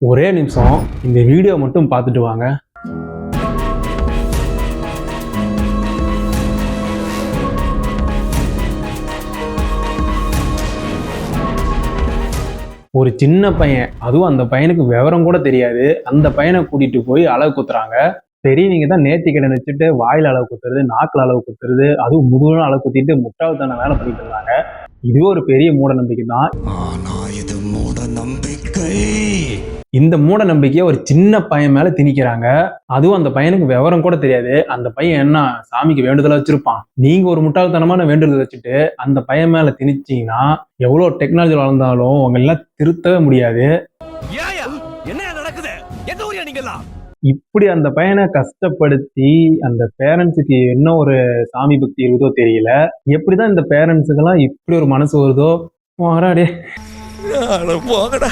ஒரே நிமிஷம் இந்த வீடியோ மட்டும் பார்த்துட்டு வாங்க. ஒரு சின்ன பையன், அதுவும் அந்த பையனுக்கு விவரம் கூட தெரியாது, அந்த பையனை கூட்டிட்டு போய் அளவு குத்துறாங்க. பெரியவங்க தான் நேர்த்திக்கடன் வச்சுட்டு வாயில அளவு குத்துறது, நாக்குல அளவு குத்துறது, அதுவும் முதுகுல அளவு குத்திட்டு முட்டாள்தன வேலை பண்ணிட்டு இருந்தாங்க. இதுவே ஒரு பெரிய மூட நம்பிக்கை தான். ஆனா இது மூட நம்பிக்கை. இந்த மூட நம்பிக்கையை ஒரு சின்ன பையன் மேல திணிக்கிறாங்க. அதுவும் அந்த பையனுக்கு விவரம் கூட தெரியாது. அந்த பையன் என்ன சாமிக்கு வேண்டுதலா வச்சிருப்பான். நீங்க ஒரு முட்டாள்தனமான வேண்டுதல் வச்சுட்டு அந்த பையன் மேல திணிச்சீங்கன்னா எவ்வளவு டெக்னாலஜி வளர்ந்தாலும் உங்க எல்லாம் திருத்தவே முடியாது. என்ன நடக்குது? எந்த ஊரியா நீங்கலாம்? இப்படி அந்த பையனை கஷ்டப்படுத்தி அந்த பேரண்ட்ஸுக்கு என்ன ஒரு சாமி பக்தி இருக்குதோ தெரியல. எப்படிதான் இந்த பேரண்ட்ஸுக்கெல்லாம் இப்படி ஒரு மனசு வருதோ? போங்கடா டேய். போங்கடா.